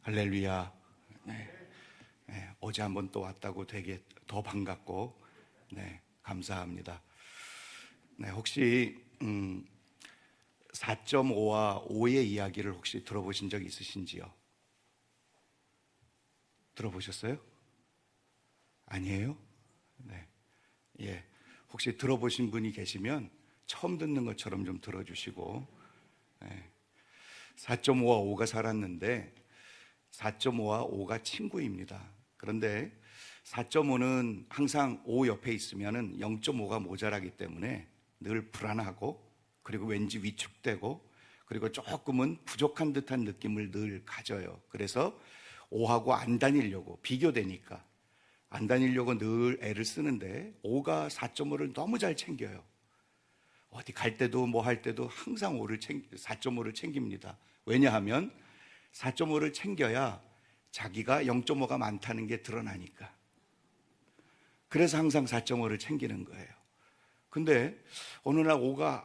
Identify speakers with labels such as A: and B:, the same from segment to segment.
A: 할렐루야. 네. 네, 어제 한번 또 왔다고 되게 더 반갑고, 네, 감사합니다. 네, 혹시 4.5와 5의 이야기를 혹시 들어보신 적 있으신지요? 들어보셨어요? 아니에요? 네. 예. 혹시 들어보신 분이 계시면 처음 듣는 것처럼 좀 들어주시고, 4.5와 5가 살았는데 4.5와 5가 친구입니다. 그런데 4.5는 항상 5 옆에 있으면 0.5가 모자라기 때문에 늘 불안하고, 그리고 왠지 위축되고, 그리고 조금은 부족한 듯한 느낌을 늘 가져요. 그래서 5하고 안 다니려고, 비교되니까 안 다니려고 늘 애를 쓰는데 5가 4.5를 너무 잘 챙겨요. 어디 갈 때도 뭐 할 때도 항상 4.5를 챙깁니다. 왜냐하면 4.5를 챙겨야 자기가 0.5가 많다는 게 드러나니까. 그래서 항상 4.5를 챙기는 거예요. 근데 어느 날 5가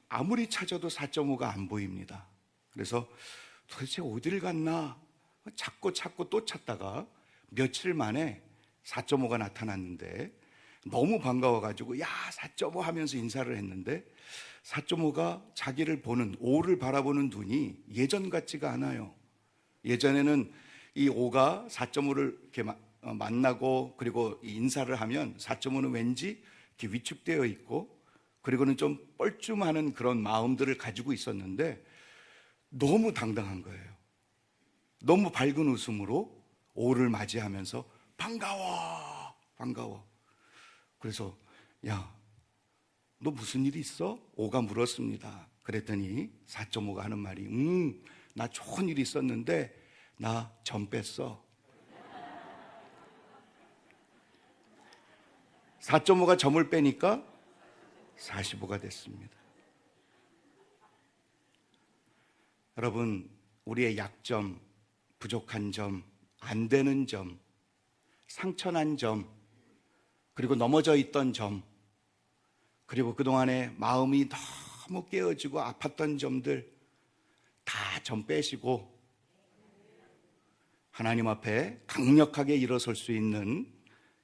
A: 아무리 찾아도 4.5가 안 보입니다. 그래서 도대체 어디를 갔나 찾고 또 찾다가 며칠 만에 4.5가 나타났는데 너무 반가워가지고 야 4.5 하면서 인사를 했는데 4.5가 자기를 보는, 5를 바라보는 눈이 예전 같지가 않아요. 예전에는 이 5가 4.5를 이렇게 만나고 그리고 인사를 하면 4.5는 왠지 이렇게 위축되어 있고, 그리고는 좀 뻘쭘하는 그런 마음들을 가지고 있었는데 너무 당당한 거예요. 너무 밝은 웃음으로 5를 맞이하면서 반가워. 그래서 야, 너 무슨 일 있어? 5가 물었습니다. 그랬더니 4.5가 하는 말이 나 좋은 일이 있었는데 나 점 뺐어. 4.5가 점을 빼니까 45가 됐습니다. 여러분, 우리의 약점, 부족한 점, 안 되는 점, 상처난 점, 그리고 넘어져 있던 점, 그리고 그동안에 마음이 너무 깨어지고 아팠던 점들 다 점 빼시고 하나님 앞에 강력하게 일어설 수 있는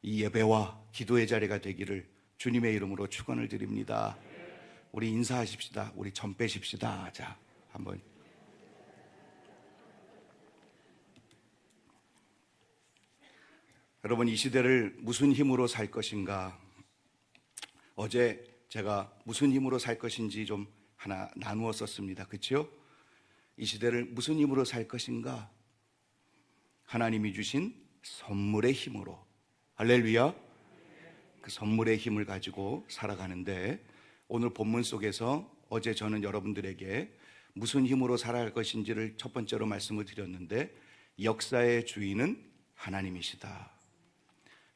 A: 이 예배와 기도의 자리가 되기를 주님의 이름으로 축원을 드립니다. 우리 인사하십시다. 우리 점 빼십시다. 자, 한번. 여러분, 이 시대를 무슨 힘으로 살 것인가? 어제 제가 무슨 힘으로 살 것인지 좀 하나 나누었었습니다. 그렇죠? 이 시대를 무슨 힘으로 살 것인가? 하나님이 주신 선물의 힘으로. 할렐루야. 그 선물의 힘을 가지고 살아가는데, 오늘 본문 속에서 어제 저는 여러분들에게 무슨 힘으로 살아갈 것인지를 첫 번째로 말씀을 드렸는데, 역사의 주인은 하나님이시다.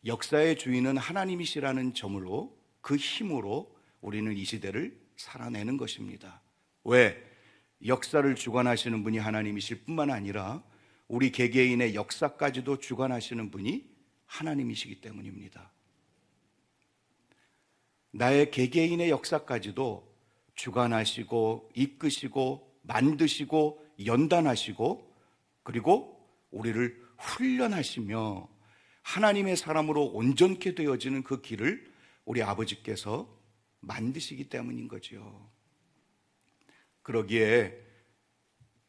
A: 역사의 주인은 하나님이시라는 점으로, 그 힘으로 우리는 이 시대를 살아내는 것입니다. 왜? 역사를 주관하시는 분이 하나님이실 뿐만 아니라 우리 개개인의 역사까지도 주관하시는 분이 하나님이시기 때문입니다. 나의 개개인의 역사까지도 주관하시고 이끄시고 만드시고 연단하시고, 그리고 우리를 훈련하시며 하나님의 사람으로 온전케 되어지는 그 길을 우리 아버지께서 만드시기 때문인 거죠. 그러기에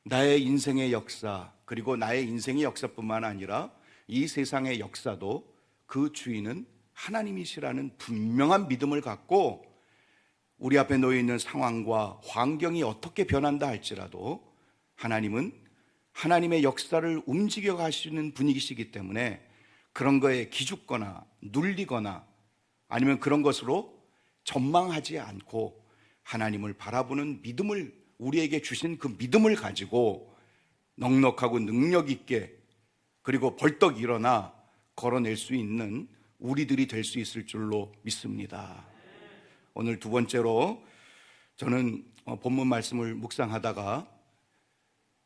A: 나의 인생의 역사, 그리고 나의 인생의 역사뿐만 아니라 이 세상의 역사도 그 주인은 하나님이시라는 분명한 믿음을 갖고, 우리 앞에 놓여 있는 상황과 환경이 어떻게 변한다 할지라도 하나님은 하나님의 역사를 움직여 가시는 분이시기 때문에 그런 거에 기죽거나 눌리거나 아니면 그런 것으로 전망하지 않고 하나님을 바라보는 믿음을, 우리에게 주신 그 믿음을 가지고 넉넉하고 능력 있게, 그리고 벌떡 일어나 걸어낼 수 있는 우리들이 될 수 있을 줄로 믿습니다. 오늘 두 번째로 저는 본문 말씀을 묵상하다가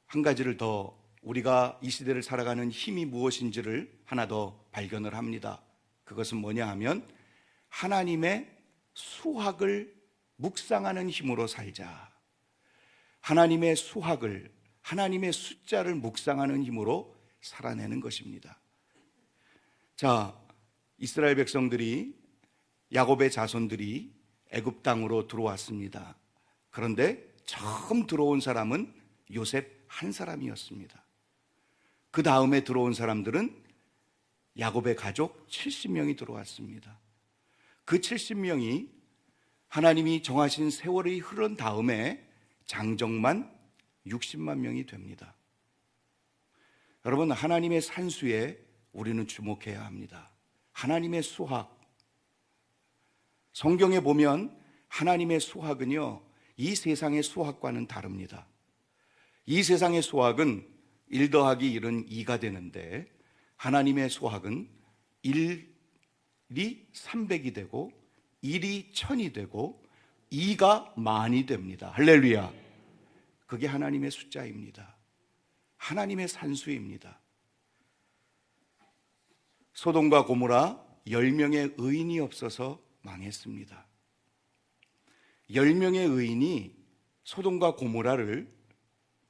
A: 한 가지를 더, 우리가 이 시대를 살아가는 힘이 무엇인지를 하나 더 발견을 합니다. 그것은 뭐냐 하면 하나님의 수학을 묵상하는 힘으로 살자. 하나님의 수학을, 하나님의 숫자를 묵상하는 힘으로 살아내는 것입니다. 자, 이스라엘 백성들이, 야곱의 자손들이 애굽 땅으로 들어왔습니다. 그런데 처음 들어온 사람은 요셉 한 사람이었습니다. 그 다음에 들어온 사람들은 야곱의 가족 70명이 들어왔습니다. 그 70명이 하나님이 정하신 세월이 흐른 다음에 장정만 60만 명이 됩니다. 여러분, 하나님의 산수에 우리는 주목해야 합니다. 하나님의 수학, 성경에 보면 하나님의 수학은요, 이 세상의 수학과는 다릅니다. 이 세상의 수학은 1 더하기 1은 2가 되는데, 하나님의 수학은 1이 300이 되고 1이 1000이 되고 2가 만이 됩니다. 할렐루야. 그게 하나님의 숫자입니다. 하나님의 산수입니다. 소돔과 고모라 10명의 의인이 없어서 망했습니다. 10명의 의인이 소돔과 고모라를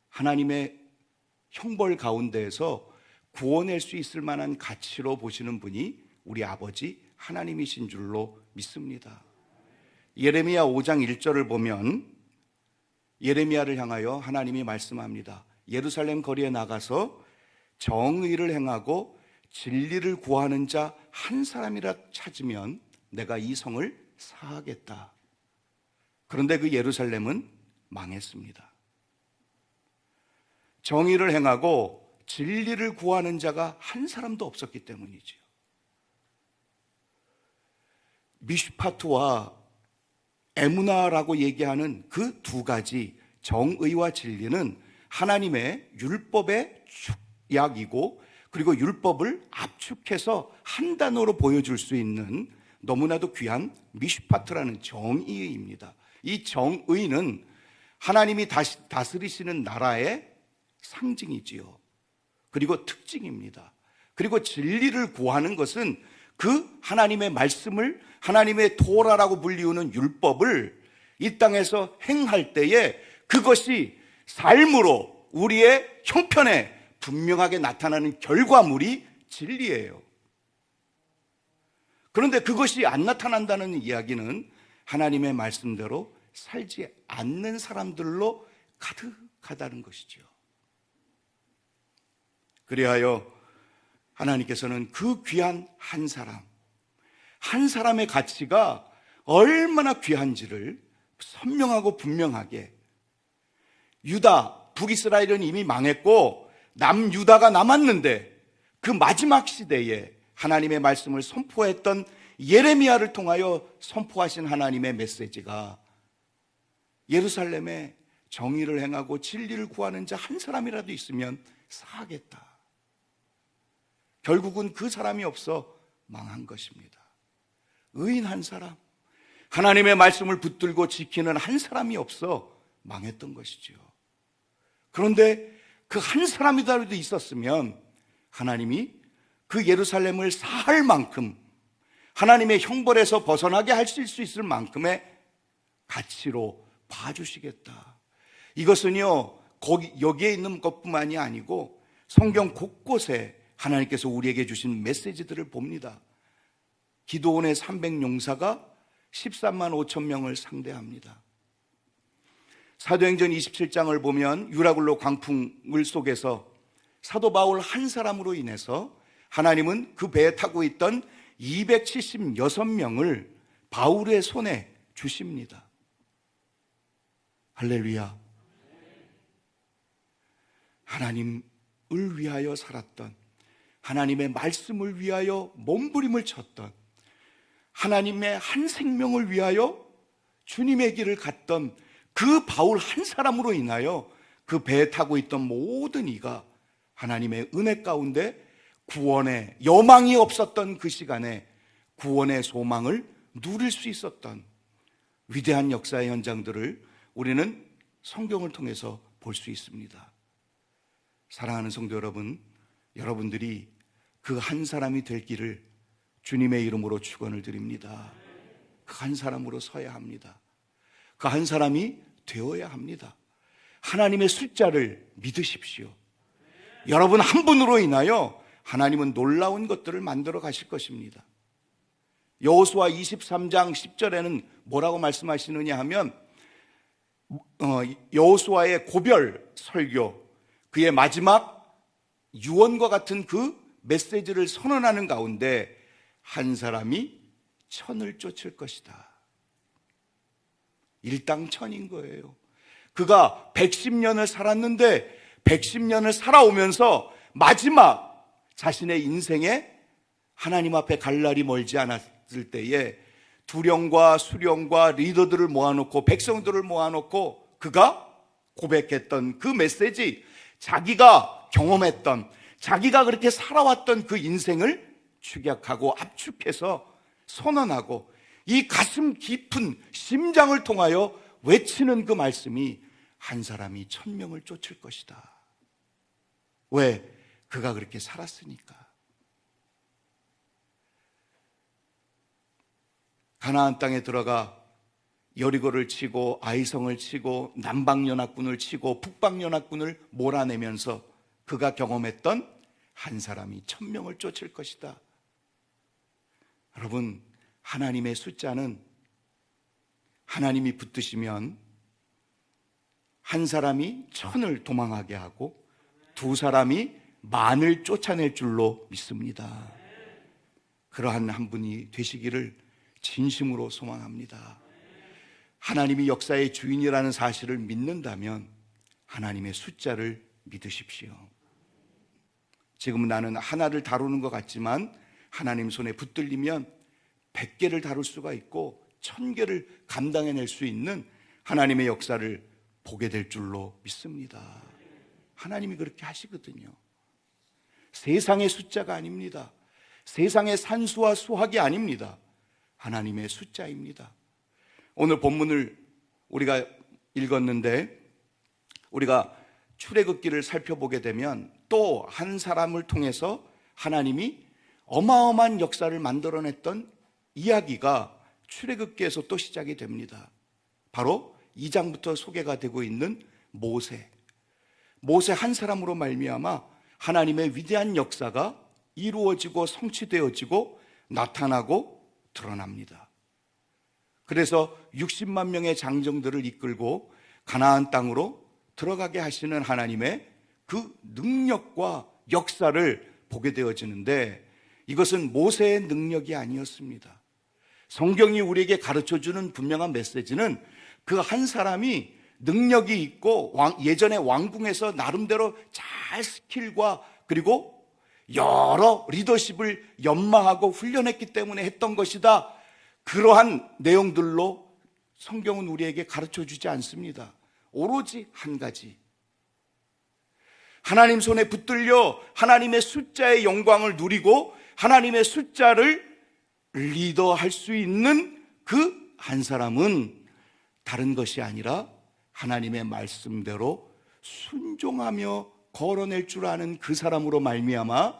A: 하나님의 형벌 가운데에서 구원할 수 있을 만한 가치로 보시는 분이 우리 아버지 하나님이신 줄로 믿습니다. 예레미야 5장 1절을 보면 예레미야를 향하여 하나님이 말씀합니다. 예루살렘 거리에 나가서 정의를 행하고 진리를 구하는 자 한 사람이라 찾으면 내가 이 성을 사하겠다. 그런데 그 예루살렘은 망했습니다. 정의를 행하고 진리를 구하는 자가 한 사람도 없었기 때문이지요. 미슈파트와 에무나라고 얘기하는 그 두 가지 정의와 진리는 하나님의 율법의 축약이고, 그리고 율법을 압축해서 한 단어로 보여줄 수 있는 너무나도 귀한 미슈파트라는 정의입니다. 이 정의는 하나님이 다스리시는 나라의 상징이지요. 그리고 특징입니다. 그리고 진리를 구하는 것은 그 하나님의 말씀을, 하나님의 토라라고 불리우는 율법을 이 땅에서 행할 때에 그것이 삶으로 우리의 형편에 분명하게 나타나는 결과물이 진리예요. 그런데 그것이 안 나타난다는 이야기는 하나님의 말씀대로 살지 않는 사람들로 가득하다는 것이죠. 그리하여 하나님께서는 그 귀한 한 사람의 가치가 얼마나 귀한지를 선명하고 분명하게, 유다, 북이스라엘은 이미 망했고 남유다가 남았는데 그 마지막 시대에 하나님의 말씀을 선포했던 예레미야를 통하여 선포하신 하나님의 메시지가 예루살렘에 정의를 행하고 진리를 구하는 자 한 사람이라도 있으면 사하겠다. 결국은 그 사람이 없어 망한 것입니다. 의인 한 사람, 하나님의 말씀을 붙들고 지키는 한 사람이 없어 망했던 것이지요. 그런데 그 한 사람이라도 있었으면 하나님이 그 예루살렘을 사할 만큼, 하나님의 형벌에서 벗어나게 하실 수 있을 만큼의 가치로 봐주시겠다. 이것은요, 여기에 있는 것뿐만이 아니고 성경 곳곳에 하나님께서 우리에게 주신 메시지들을 봅니다. 기드온의 300용사가 13만 5천 명을 상대합니다. 사도행전 27장을 보면 유라굴로 광풍을 속에서 사도 바울 한 사람으로 인해서 하나님은 그 배에 타고 있던 276명을 바울의 손에 주십니다. 할렐루야. 하나님을 위하여 살았던, 하나님의 말씀을 위하여 몸부림을 쳤던, 하나님의 한 생명을 위하여 주님의 길을 갔던 그 바울 한 사람으로 인하여 그 배에 타고 있던 모든 이가 하나님의 은혜 가운데 구원의 여망이 없었던 그 시간에 구원의 소망을 누릴 수 있었던 위대한 역사의 현장들을 우리는 성경을 통해서 볼 수 있습니다. 사랑하는 성도 여러분, 여러분들이 그 한 사람이 될 길을 주님의 이름으로 축원을 드립니다. 그 한 사람으로 서야 합니다. 그 한 사람이 되어야 합니다. 하나님의 숫자를 믿으십시오. 여러분 한 분으로 인하여 하나님은 놀라운 것들을 만들어 가실 것입니다. 여호수아 23장 10절에는 뭐라고 말씀하시느냐 하면 여호수아의 고별 설교, 그의 마지막 유언과 같은 그 메시지를 선언하는 가운데 한 사람이 천을 쫓을 것이다. 일당천인 거예요. 그가 110년을 살았는데 110년을 살아오면서 마지막 자신의 인생에 하나님 앞에 갈 날이 멀지 않았을 때에 두령과 수령과 리더들을 모아놓고 백성들을 모아놓고 그가 고백했던 그 메시지, 자기가 경험했던, 자기가 그렇게 살아왔던 그 인생을 축약하고 압축해서 선언하고 이 가슴 깊은 심장을 통하여 외치는 그 말씀이 한 사람이 1000명을 쫓을 것이다. 왜? 그가 그렇게 살았으니까. 가나안 땅에 들어가 여리고를 치고 아이성을 치고 남방연합군을 치고 북방연합군을 몰아내면서 그가 경험했던 한 사람이 1000명을 쫓을 것이다. 여러분, 하나님의 숫자는 하나님이 붙드시면 한 사람이 1000을 도망하게 하고 두 사람이 10,000을 쫓아낼 줄로 믿습니다. 그러한 한 분이 되시기를 진심으로 소망합니다. 하나님이 역사의 주인이라는 사실을 믿는다면 하나님의 숫자를 믿으십시오. 지금 나는 하나를 다루는 것 같지만 하나님 손에 붙들리면 100개를 다룰 수가 있고 1000개를 감당해낼 수 있는 하나님의 역사를 보게 될 줄로 믿습니다. 하나님이 그렇게 하시거든요. 세상의 숫자가 아닙니다. 세상의 산수와 수학이 아닙니다. 하나님의 숫자입니다. 오늘 본문을 우리가 읽었는데 우리가 출애굽기를 살펴보게 되면 또 한 사람을 통해서 하나님이 어마어마한 역사를 만들어냈던 이야기가 출애굽기에서 또 시작이 됩니다. 바로 2장부터 소개가 되고 있는 모세 한 사람으로 말미암아 하나님의 위대한 역사가 이루어지고 성취되어지고 나타나고 드러납니다. 그래서 60만 명의 장정들을 이끌고 가나안 땅으로 들어가게 하시는 하나님의 그 능력과 역사를 보게 되어지는데 이것은 모세의 능력이 아니었습니다. 성경이 우리에게 가르쳐주는 분명한 메시지는 그 한 사람이 능력이 있고 예전에 왕궁에서 나름대로 잘 스킬과 그리고 여러 리더십을 연마하고 훈련했기 때문에 했던 것이다. 그러한 내용들로 성경은 우리에게 가르쳐주지 않습니다. 오로지 한 가지, 하나님 손에 붙들려 하나님의 숫자의 영광을 누리고 하나님의 숫자를 리더할 수 있는 그 한 사람은 다른 것이 아니라 하나님의 말씀대로 순종하며 걸어낼 줄 아는 그 사람으로 말미암아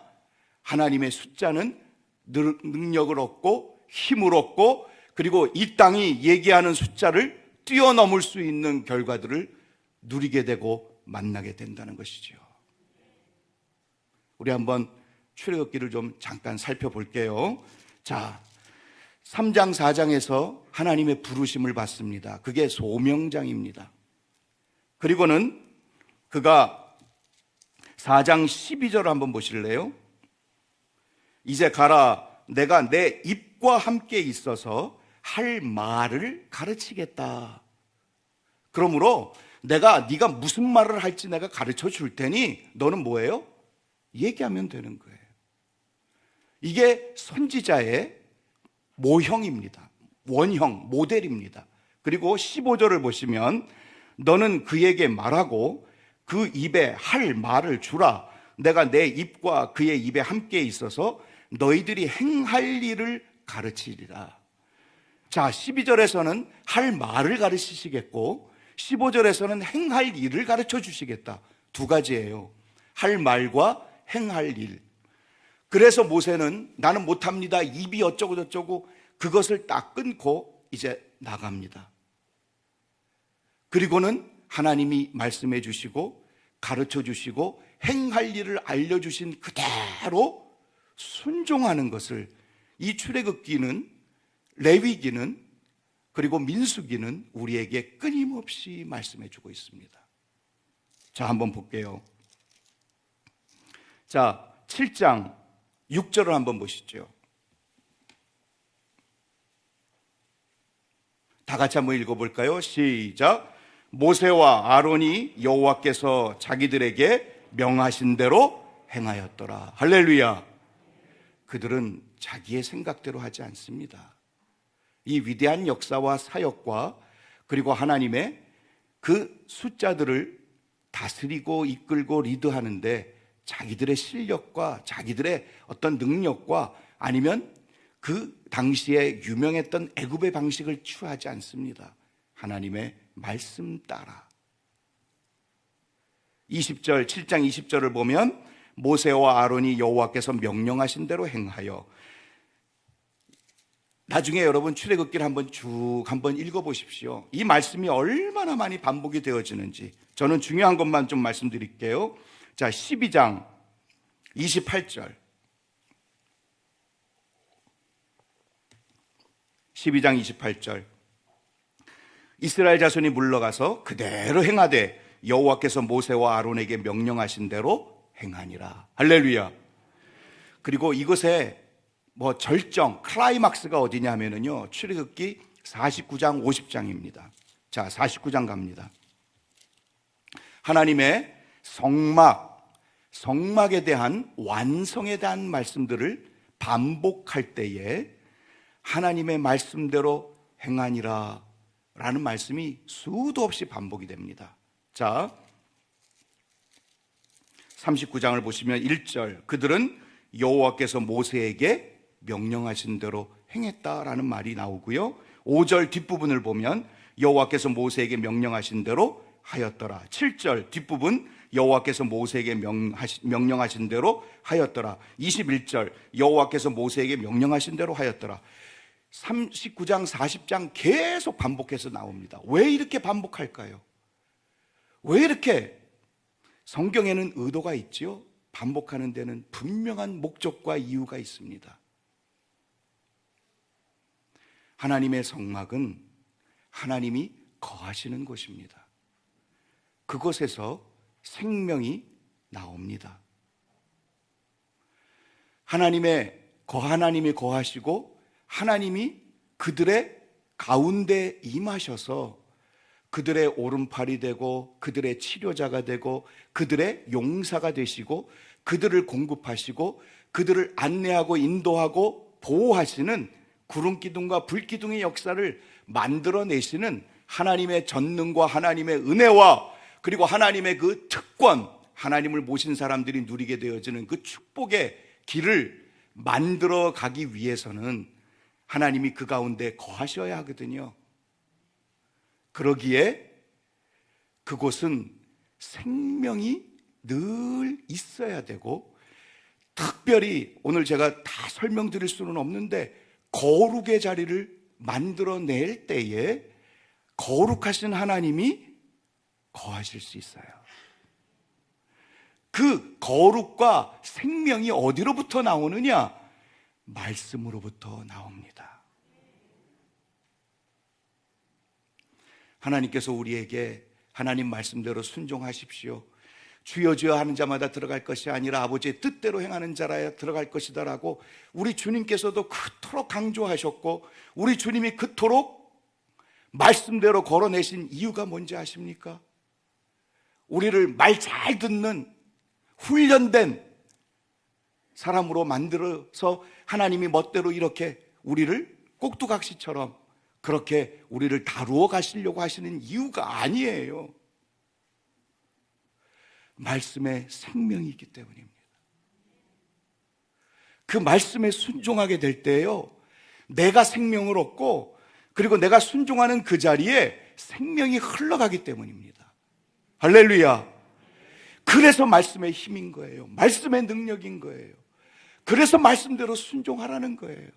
A: 하나님의 숫자는 능력을 얻고 힘을 얻고 그리고 이 땅이 얘기하는 숫자를 뛰어넘을 수 있는 결과들을 누리게 되고 만나게 된다는 것이죠. 우리 한번 출애굽기를 좀 잠깐 살펴볼게요. 자, 3장 4장에서 하나님의 부르심을 받습니다. 그게 소명장입니다. 그리고는 그가 4장 12절을 한번 보실래요? 이제 가라, 내가 내 입과 함께 있어서 할 말을 가르치겠다. 그러므로 네가 무슨 말을 할지 내가 가르쳐 줄 테니 너는 뭐예요? 얘기하면 되는 거예요. 이게 선지자의 모형입니다. 원형, 모델입니다. 그리고 15절을 보시면 너는 그에게 말하고 그 입에 할 말을 주라. 내가 내 입과 그의 입에 함께 있어서 너희들이 행할 일을 가르치리라. 자, 12절에서는 할 말을 가르치시겠고 15절에서는 행할 일을 가르쳐 주시겠다. 두 가지예요. 할 말과 행할 일. 그래서 모세는 나는 못합니다, 입이 어쩌고 저쩌고 그것을 딱 끊고 이제 나갑니다. 그리고는 하나님이 말씀해 주시고 가르쳐 주시고 행할 일을 알려주신 그대로 순종하는 것을 이 출애굽기는, 레위기는, 그리고 민수기는 우리에게 끊임없이 말씀해 주고 있습니다. 자, 한번 볼게요. 자, 7장 6절을 한번 보시죠. 다 같이 한번 읽어볼까요? 시작. 모세와 아론이 여호와께서 자기들에게 명하신 대로 행하였더라. 할렐루야. 그들은 자기의 생각대로 하지 않습니다. 이 위대한 역사와 사역과 그리고 하나님의 그 숫자들을 다스리고 이끌고 리드하는데 자기들의 실력과 자기들의 어떤 능력과 아니면 그 당시에 유명했던 애굽의 방식을 취하지 않습니다. 하나님의 말씀 따라. 20절, 7장 20절을 보면 모세와 아론이 여호와께서 명령하신 대로 행하여. 나중에 여러분 출애굽기를 한번 읽어보십시오. 이 말씀이 얼마나 많이 반복이 되어지는지 저는 중요한 것만 좀 말씀드릴게요. 자, 12장 28절. 12장 28절. 이스라엘 자손이 물러가서 그대로 행하되 여호와께서 모세와 아론에게 명령하신 대로 행하니라. 할렐루야. 그리고 이것의 절정, 클라이막스가 어디냐 하면은요, 출애굽기 49장 50장입니다. 자, 49장 갑니다. 하나님의 성막에 대한 완성에 대한 말씀들을 반복할 때에 하나님의 말씀대로 행하니라 라는 말씀이 수도 없이 반복이 됩니다. 자, 39장을 보시면 1절, 그들은 여호와께서 모세에게 명령하신 대로 행했다라는 말이 나오고요. 5절 뒷부분을 보면 여호와께서 모세에게 명령하신 대로 하였더라. 7절 뒷부분 여호와께서 모세에게 명령하신 대로 하였더라. 21절 여호와께서 모세에게 명령하신 대로 하였더라. 39장 40장 계속 반복해서 나옵니다. 왜 이렇게 반복할까요? 왜 이렇게? 성경에는 의도가 있지요. 반복하는 데는 분명한 목적과 이유가 있습니다. 하나님의 성막은 하나님이 거하시는 곳입니다. 그곳에서 생명이 나옵니다. 하나님이 거하시고 하나님이 그들의 가운데 임하셔서 그들의 오른팔이 되고 그들의 치료자가 되고 그들의 용사가 되시고 그들을 공급하시고 그들을 안내하고 인도하고 보호하시는 구름기둥과 불기둥의 역사를 만들어내시는 하나님의 전능과 하나님의 은혜와 그리고 하나님의 그 특권, 하나님을 모신 사람들이 누리게 되어지는 그 축복의 길을 만들어 가기 위해서는 하나님이 그 가운데 거하셔야 하거든요. 그러기에 그곳은 생명이 늘 있어야 되고, 특별히 오늘 제가 다 설명드릴 수는 없는데 거룩의 자리를 만들어낼 때에 거룩하신 하나님이 거하실 수 있어요. 그 거룩과 생명이 어디로부터 나오느냐? 말씀으로부터 나옵니다. 하나님께서 우리에게 하나님 말씀대로 순종하십시오. 주여 주여 하는 자마다 들어갈 것이 아니라 아버지의 뜻대로 행하는 자라야 들어갈 것이다 라고 우리 주님께서도 그토록 강조하셨고, 우리 주님이 그토록 말씀대로 걸어내신 이유가 뭔지 아십니까? 우리를 말 잘 듣는 훈련된 사람으로 만들어서 하나님이 멋대로 이렇게 우리를 꼭두각시처럼 그렇게 우리를 다루어 가시려고 하시는 이유가 아니에요. 말씀에 생명이 있기 때문입니다. 그 말씀에 순종하게 될 때요, 내가 생명을 얻고 그리고 내가 순종하는 그 자리에 생명이 흘러가기 때문입니다. 할렐루야. 그래서 말씀의 힘인 거예요. 말씀의 능력인 거예요. 그래서 말씀대로 순종하라는 거예요.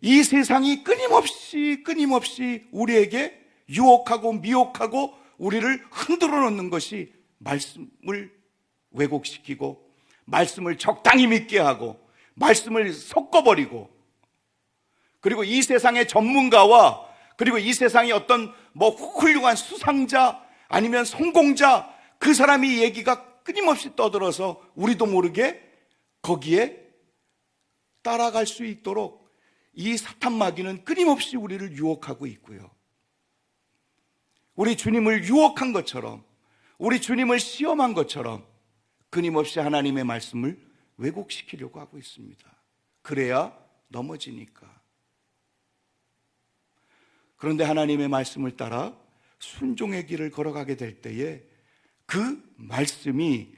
A: 이 세상이 끊임없이 우리에게 유혹하고 미혹하고 우리를 흔들어 놓는 것이 말씀을 왜곡시키고 말씀을 적당히 믿게 하고 말씀을 섞어버리고, 그리고 이 세상의 전문가와 그리고 이 세상의 어떤 훌륭한 수상자 아니면 성공자, 그 사람이 얘기가 끊임없이 떠들어서 우리도 모르게 거기에 따라갈 수 있도록 이 사탄 마귀는 끊임없이 우리를 유혹하고 있고요. 우리 주님을 유혹한 것처럼, 우리 주님을 시험한 것처럼 끊임없이 하나님의 말씀을 왜곡시키려고 하고 있습니다. 그래야 넘어지니까. 그런데 하나님의 말씀을 따라 순종의 길을 걸어가게 될 때에 그 말씀이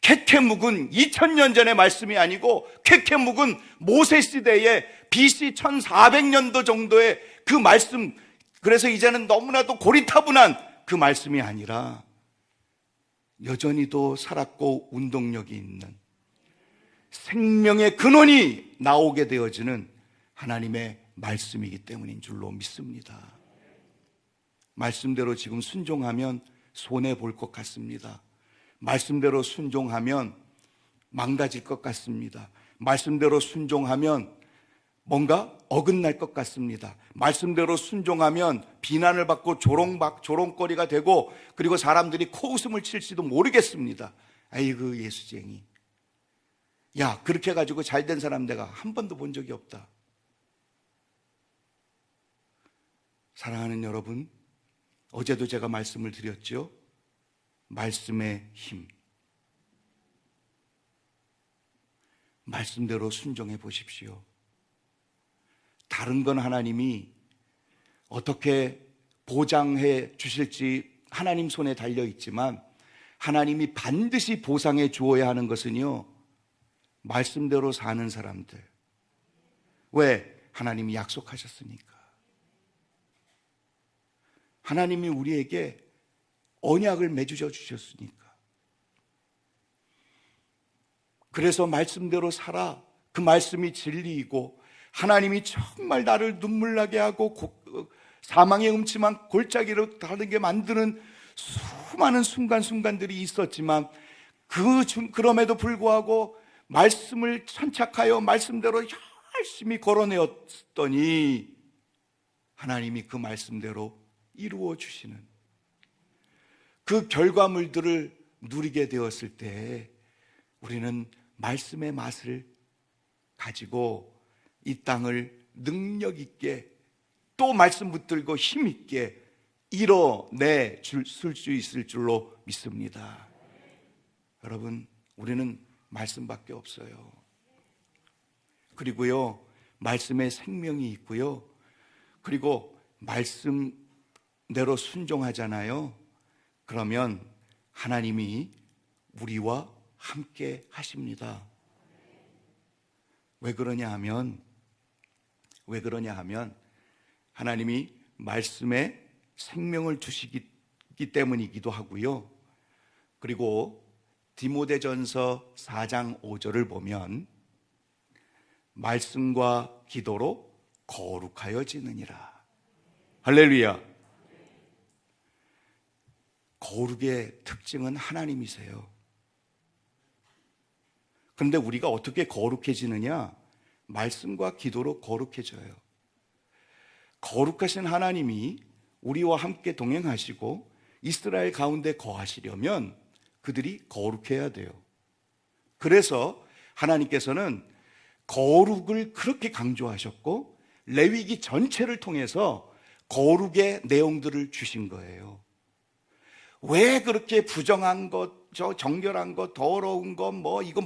A: 캐캐 묵은 2000년 전의 말씀이 아니고 캐캐 묵은 모세 시대의 BC 1400년도 정도의 그 말씀, 그래서 이제는 너무나도 고리타분한 그 말씀이 아니라 여전히도 살았고 운동력이 있는 생명의 근원이 나오게 되어지는 하나님의 말씀이기 때문인 줄로 믿습니다. 말씀대로 지금 순종하면 손해볼 것 같습니다. 말씀대로 순종하면 망가질 것 같습니다. 말씀대로 순종하면 뭔가 어긋날 것 같습니다. 말씀대로 순종하면 비난을 받고 조롱거리가 되고, 그리고 사람들이 코웃음을 칠지도 모르겠습니다. 아이고 예수쟁이, 야 그렇게 해가지고 잘된 사람 내가 한 번도 본 적이 없다. 사랑하는 여러분, 어제도 제가 말씀을 드렸죠. 말씀의 힘, 말씀대로 순종해 보십시오. 다른 건 하나님이 어떻게 보장해 주실지 하나님 손에 달려 있지만, 하나님이 반드시 보상해 주어야 하는 것은요, 말씀대로 사는 사람들. 왜? 하나님이 약속하셨으니까. 하나님이 우리에게 언약을 맺어 주셨으니까. 그래서 말씀대로 살아. 그 말씀이 진리이고, 하나님이 정말 나를 눈물나게 하고 사망의 음침한 골짜기로 다르게 만드는 수많은 순간순간들이 있었지만, 그럼에도 불구하고 말씀을 천착하여 말씀대로 열심히 걸어내었더니 하나님이 그 말씀대로 이루어 주시는 그 결과물들을 누리게 되었을 때, 우리는 말씀의 맛을 가지고 이 땅을 능력 있게, 또 말씀 붙들고 힘 있게 이뤄내 쓸 수 있을 줄로 믿습니다. 여러분, 우리는 말씀밖에 없어요. 그리고요, 말씀에 생명이 있고요, 그리고 말씀대로 순종하잖아요. 그러면 하나님이 우리와 함께 하십니다. 왜 그러냐 하면 하나님이 말씀에 생명을 주시기 때문이기도 하고요. 그리고 디모데전서 4장 5절을 보면 말씀과 기도로 거룩하여지느니라. 할렐루야. 거룩의 특징은 하나님이세요. 그런데 우리가 어떻게 거룩해지느냐? 말씀과 기도로 거룩해져요. 거룩하신 하나님이 우리와 함께 동행하시고 이스라엘 가운데 거하시려면 그들이 거룩해야 돼요. 그래서 하나님께서는 거룩을 그렇게 강조하셨고, 레위기 전체를 통해서 거룩의 내용들을 주신 거예요. 왜 그렇게 부정한 것, 저 정결한 것, 더러운 것, 이거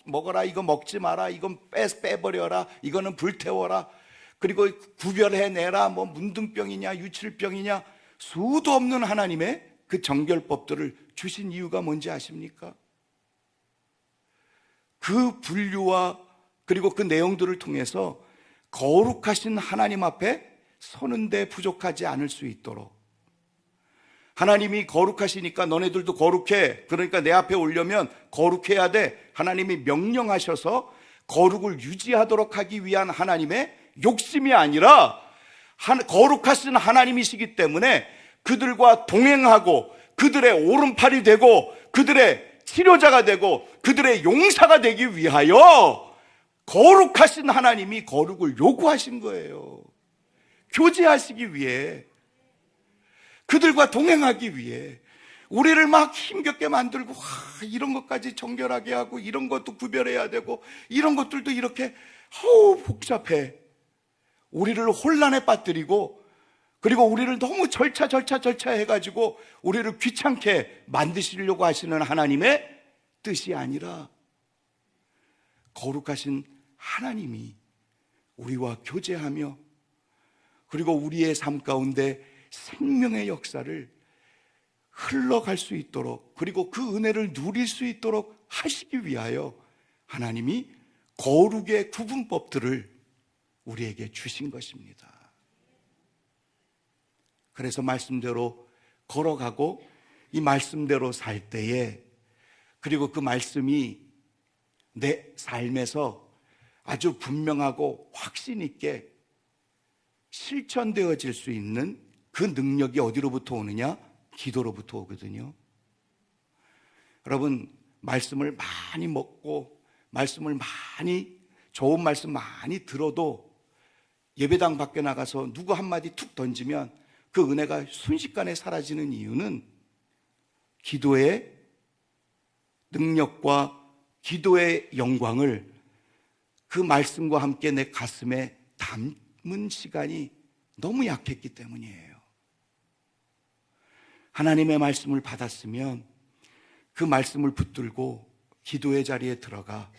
A: 먹어라, 이거 먹지 마라, 이건 빼버려라, 이거는 불태워라, 그리고 구별해내라, 문둥병이냐 유출병이냐, 수도 없는 하나님의 그 정결법들을 주신 이유가 뭔지 아십니까? 그 분류와 그리고 그 내용들을 통해서 거룩하신 하나님 앞에 서는데 부족하지 않을 수 있도록, 하나님이 거룩하시니까 너네들도 거룩해, 그러니까 내 앞에 오려면 거룩해야 돼, 하나님이 명령하셔서 거룩을 유지하도록 하기 위한 하나님의 욕심이 아니라, 거룩하신 하나님이시기 때문에 그들과 동행하고 그들의 오른팔이 되고 그들의 치료자가 되고 그들의 용사가 되기 위하여 거룩하신 하나님이 거룩을 요구하신 거예요. 교제하시기 위해, 그들과 동행하기 위해, 우리를 막 힘겹게 만들고 이런 것까지 정결하게 하고 이런 것도 구별해야 되고 이런 것들도 이렇게 복잡해. 우리를 혼란에 빠뜨리고, 그리고 우리를 너무 절차 해가지고 우리를 귀찮게 만드시려고 하시는 하나님의 뜻이 아니라, 거룩하신 하나님이 우리와 교제하며, 그리고 우리의 삶 가운데 생명의 역사를 흘러갈 수 있도록, 그리고 그 은혜를 누릴 수 있도록 하시기 위하여 하나님이 거룩의 구분법들을 우리에게 주신 것입니다. 그래서 말씀대로 걸어가고 이 말씀대로 살 때에, 그리고 그 말씀이 내 삶에서 아주 분명하고 확신 있게 실천되어질 수 있는 그 능력이 어디로부터 오느냐? 기도로부터 오거든요. 여러분, 말씀을 많이 먹고 말씀을 많이, 좋은 말씀 많이 들어도 예배당 밖에 나가서 누구 한마디 툭 던지면 그 은혜가 순식간에 사라지는 이유는 기도의 능력과 기도의 영광을 그 말씀과 함께 내 가슴에 담은 시간이 너무 약했기 때문이에요. 하나님의 말씀을 받았으면 그 말씀을 붙들고 기도의 자리에 들어가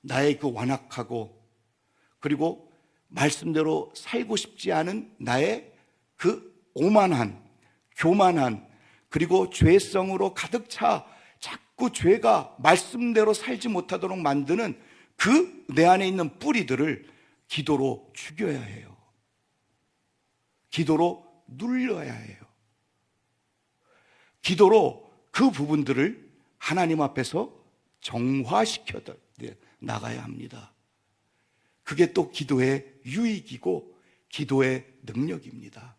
A: 나의 그 완악하고, 그리고 말씀대로 살고 싶지 않은 나의 그 오만한, 교만한, 그리고 죄성으로 가득 차 자꾸 죄가 말씀대로 살지 못하도록 만드는 그 내 안에 있는 뿌리들을 기도로 죽여야 해요. 기도로 눌러야 해요. 기도로 그 부분들을 하나님 앞에서 정화시켜 나가야 합니다. 그게 또 기도의 유익이고 기도의 능력입니다.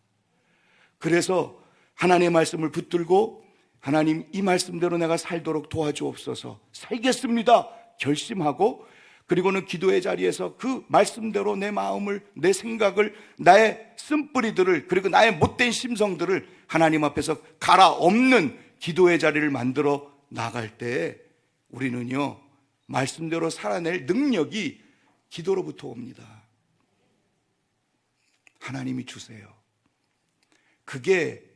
A: 그래서 하나님의 말씀을 붙들고, 하나님 이 말씀대로 내가 살도록 도와주옵소서, 살겠습니다 결심하고, 그리고는 기도의 자리에서 그 말씀대로 내 마음을, 내 생각을, 나의 쓴뿌리들을, 그리고 나의 못된 심성들을 하나님 앞에서 갈아엎는 기도의 자리를 만들어 나갈 때 우리는요, 말씀대로 살아낼 능력이 기도로부터 옵니다. 하나님이 주세요. 그게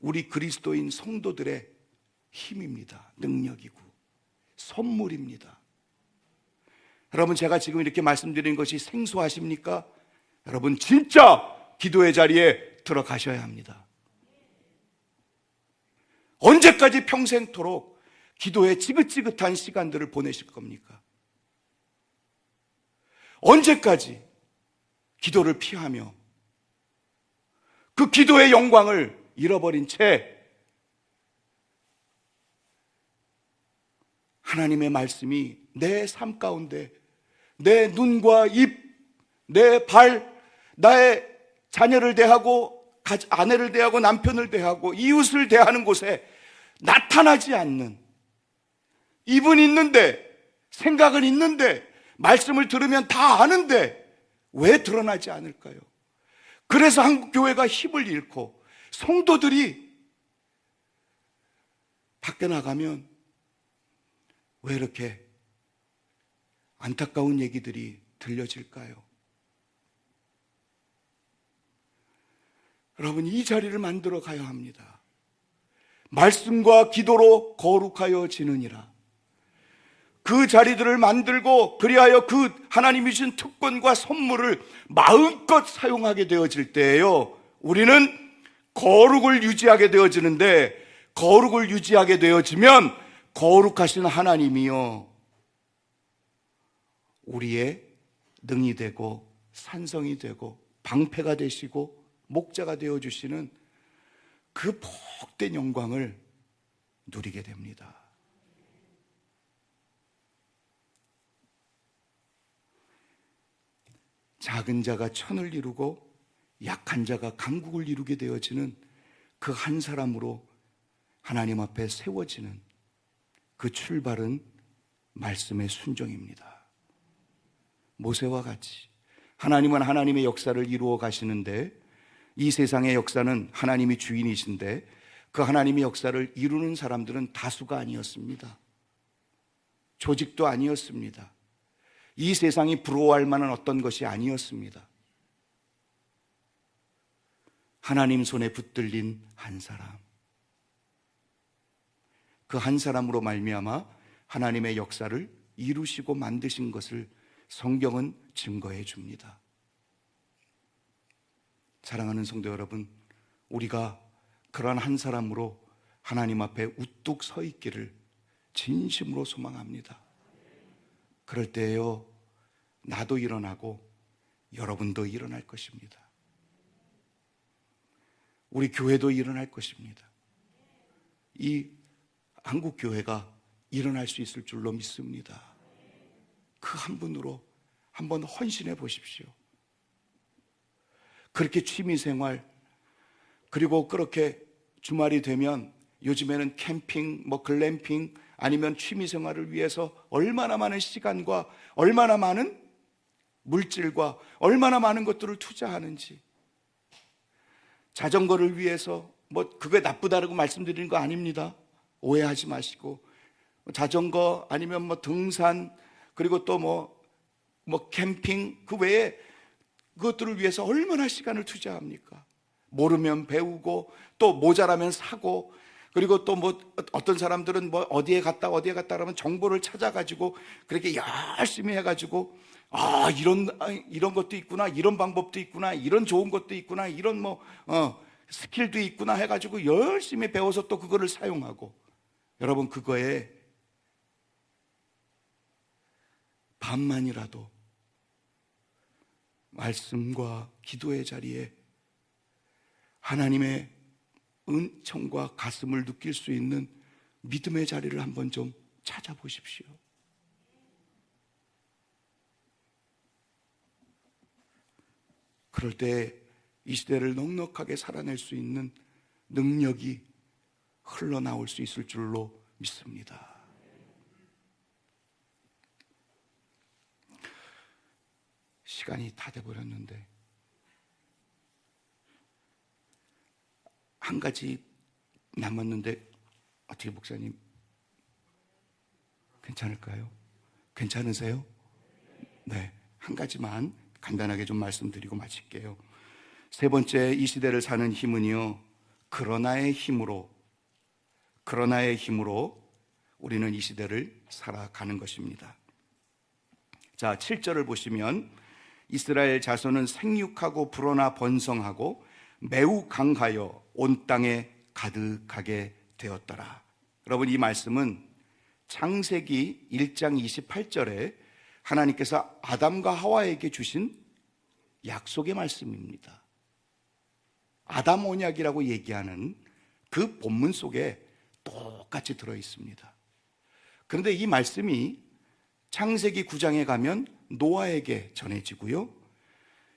A: 우리 그리스도인 성도들의 힘입니다. 능력이고 선물입니다. 여러분, 제가 지금 이렇게 말씀드리는 것이 생소하십니까? 여러분, 진짜 기도의 자리에 들어가셔야 합니다. 언제까지 평생토록 기도에 지긋지긋한 시간들을 보내실 겁니까? 언제까지 기도를 피하며 그 기도의 영광을 잃어버린 채 하나님의 말씀이 내 삶 가운데, 내 눈과 입, 내 발, 나의 자녀를 대하고 아내를 대하고 남편을 대하고 이웃을 대하는 곳에 나타나지 않는, 입은 있는데, 생각은 있는데, 말씀을 들으면 다 아는데 왜 드러나지 않을까요? 그래서 한국교회가 힘을 잃고 성도들이 밖에 나가면 왜 이렇게 안타까운 얘기들이 들려질까요? 여러분, 이 자리를 만들어 가야 합니다. 말씀과 기도로 거룩하여 지느니라. 그 자리들을 만들고, 그리하여 그 하나님이 주신 특권과 선물을 마음껏 사용하게 되어질 때에요, 우리는 거룩을 유지하게 되어지는데, 거룩을 유지하게 되어지면 거룩하신 하나님이요, 우리의 능이 되고 산성이 되고 방패가 되시고 목자가 되어주시는 그 복된 영광을 누리게 됩니다. 작은 자가 천을 이루고 약한 자가 강국을 이루게 되어지는 그 한 사람으로 하나님 앞에 세워지는 그 출발은 말씀의 순종입니다. 모세와 같이 하나님은 하나님의 역사를 이루어 가시는데, 이 세상의 역사는 하나님이 주인이신데 그 하나님의 역사를 이루는 사람들은 다수가 아니었습니다. 조직도 아니었습니다. 이 세상이 부러워할 만한 어떤 것이 아니었습니다. 하나님 손에 붙들린 한 사람, 그 한 사람으로 말미암아 하나님의 역사를 이루시고 만드신 것을 성경은 증거해 줍니다. 사랑하는 성도 여러분, 우리가 그러한 한 사람으로 하나님 앞에 우뚝 서 있기를 진심으로 소망합니다. 그럴 때에요, 나도 일어나고 여러분도 일어날 것입니다. 우리 교회도 일어날 것입니다. 이 한국 교회가 일어날 수 있을 줄로 믿습니다. 그 한 분으로 한번 헌신해 보십시오. 그렇게 취미생활, 그리고 그렇게 주말이 되면 요즘에는 캠핑, 글램핑, 아니면 취미생활을 위해서 얼마나 많은 시간과 얼마나 많은 물질과 얼마나 많은 것들을 투자하는지. 자전거를 위해서 그게 나쁘다라고 말씀드리는 거 아닙니다. 오해하지 마시고, 자전거 아니면 등산, 그리고 또 캠핑, 그 외에 그것들을 위해서 얼마나 시간을 투자합니까? 모르면 배우고, 또 모자라면 사고, 그리고 또 어떤 사람들은 어디에 갔다 하면 정보를 찾아가지고 그렇게 열심히 해가지고, 이런 것도 있구나, 이런 방법도 있구나, 이런 좋은 것도 있구나, 이런 스킬도 있구나 해가지고 열심히 배워서 또 그거를 사용하고, 여러분, 그거에 반만이라도 말씀과 기도의 자리에 하나님의 은총과 가슴을 느낄 수 있는 믿음의 자리를 한번 좀 찾아보십시오. 그럴 때 이 시대를 넉넉하게 살아낼 수 있는 능력이 흘러나올 수 있을 줄로 믿습니다. 시간이 다 돼버렸는데 한 가지 남았는데, 어떻게 목사님 괜찮을까요? 괜찮으세요? 네, 한 가지만 간단하게 좀 말씀드리고 마칠게요. 세 번째, 이 시대를 사는 힘은요, 그러나의 힘으로 우리는 이 시대를 살아가는 것입니다. 자, 7절을 보시면 이스라엘 자손은 생육하고 불어나 번성하고 매우 강하여 온 땅에 가득하게 되었더라. 여러분, 이 말씀은 창세기 1장 28절에 하나님께서 아담과 하와에게 주신 약속의 말씀입니다. 아담 언약이라고 얘기하는 그 본문 속에 똑같이 들어있습니다. 그런데 이 말씀이 창세기 9장에 가면 노아에게 전해지고요,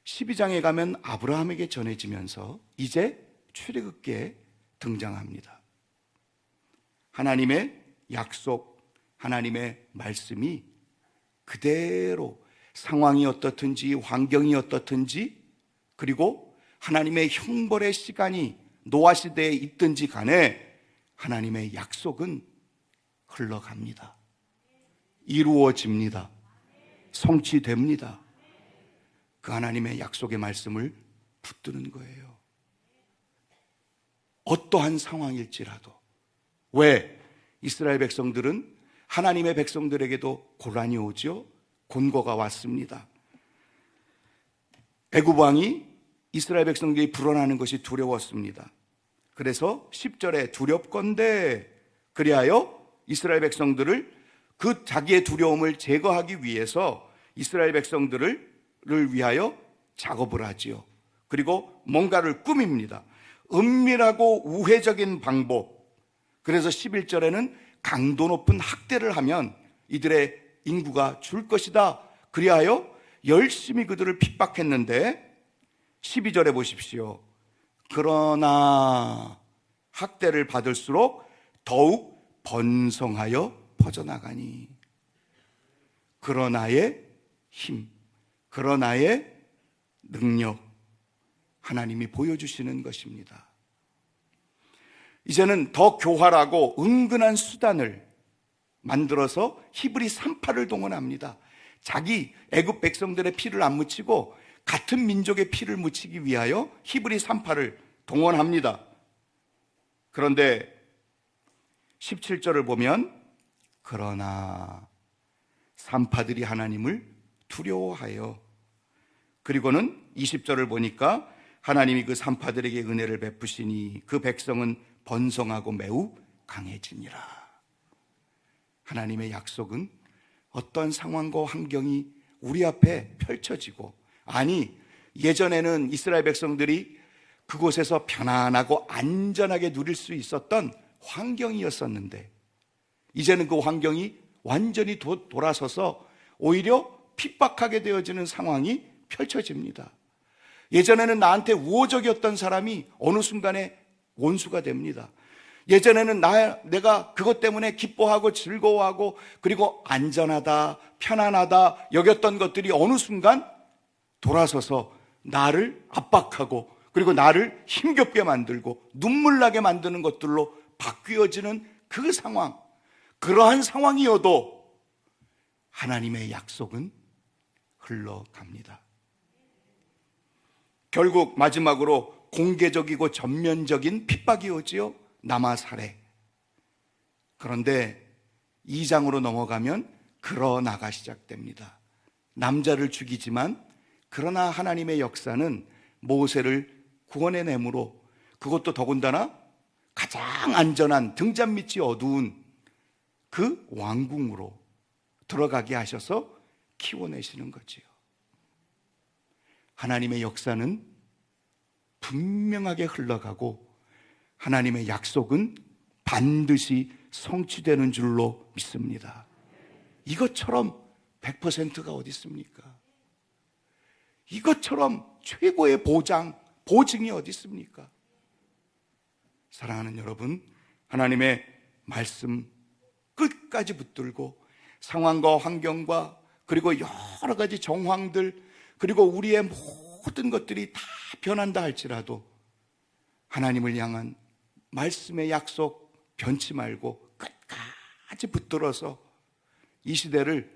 A: 12장에 가면 아브라함에게 전해지면서 이제 출애굽기에 등장합니다. 하나님의 약속, 하나님의 말씀이 그대로 상황이 어떻든지 환경이 어떻든지, 그리고 하나님의 형벌의 시간이 노아 시대에 있든지 간에 하나님의 약속은 흘러갑니다. 이루어집니다. 성취됩니다. 그 하나님의 약속의 말씀을 붙드는 거예요. 어떠한 상황일지라도. 왜? 이스라엘 백성들은 하나님의 백성들에게도 고난이 오죠. 곤고가 왔습니다. 애굽 왕이 이스라엘 백성들이 불어나는 것이 두려웠습니다. 그래서 10절에 두렵건대, 그리하여 이스라엘 백성들을, 그 자기의 두려움을 제거하기 위해서 이스라엘 백성들을 위하여 작업을 하지요. 그리고 뭔가를 꾸밉니다. 은밀하고 우회적인 방법. 그래서 11절에는 강도 높은 학대를 하면 이들의 인구가 줄 것이다. 그리하여 열심히 그들을 핍박했는데, 12절에 보십시오. 그러나 학대를 받을수록 더욱 번성하여 퍼져나가니. 그러나의 힘, 그러나의 능력, 하나님이 보여주시는 것입니다. 이제는 더 교활하고 은근한 수단을 만들어서 히브리 산파를 동원합니다. 자기 애굽 백성들의 피를 안 묻히고 같은 민족의 피를 묻히기 위하여 히브리 산파를 동원합니다. 그런데 17절을 보면 그러나 산파들이 하나님을 두려워하여, 그리고는 20절을 보니까 하나님이 그 산파들에게 은혜를 베푸시니 그 백성은 번성하고 매우 강해지니라. 하나님의 약속은 어떤 상황과 환경이 우리 앞에 펼쳐지고, 아니 예전에는 이스라엘 백성들이 그곳에서 편안하고 안전하게 누릴 수 있었던 환경이었었는데, 이제는 그 환경이 완전히 돌아서서 오히려 핍박하게 되어지는 상황이 펼쳐집니다. 예전에는 나한테 우호적이었던 사람이 어느 순간에 원수가 됩니다. 예전에는 내가 그것 때문에 기뻐하고 즐거워하고 그리고 안전하다, 편안하다 여겼던 것들이 어느 순간 돌아서서 나를 압박하고 그리고 나를 힘겹게 만들고 눈물나게 만드는 것들로 바뀌어지는 그 상황, 그러한 상황이어도 하나님의 약속은 흘러갑니다. 결국 마지막으로 공개적이고 전면적인 핍박이 오지요. 남아살해. 그런데 2장으로 넘어가면 그러나가 시작됩니다. 남자를 죽이지만 그러나 하나님의 역사는 모세를 구원해내므로, 그것도 더군다나 가장 안전한 등잔 밑이 어두운 그 왕궁으로 들어가게 하셔서 키워내시는 거지요. 하나님의 역사는 분명하게 흘러가고 하나님의 약속은 반드시 성취되는 줄로 믿습니다. 이것처럼 100%가 어디 있습니까? 이것처럼 최고의 보증이 어디 있습니까? 사랑하는 여러분, 하나님의 말씀 끝까지 붙들고 상황과 환경과 그리고 여러 가지 정황들 그리고 우리의 모든 것들이 다 변한다 할지라도 하나님을 향한 말씀의 약속 변치 말고 끝까지 붙들어서 이 시대를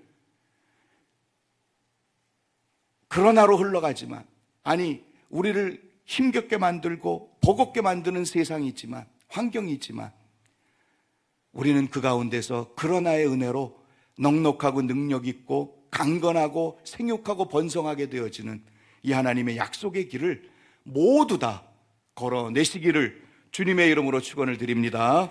A: 그러나로 흘러가지만, 아니 우리를 힘겹게 만들고 버겁게 만드는 세상이 있지만, 환경이 있지만 우리는 그 가운데서 그러나의 은혜로 넉넉하고 능력 있고 강건하고 생육하고 번성하게 되어지는 이 하나님의 약속의 길을 모두 다 걸어내시기를 주님의 이름으로 축원을 드립니다.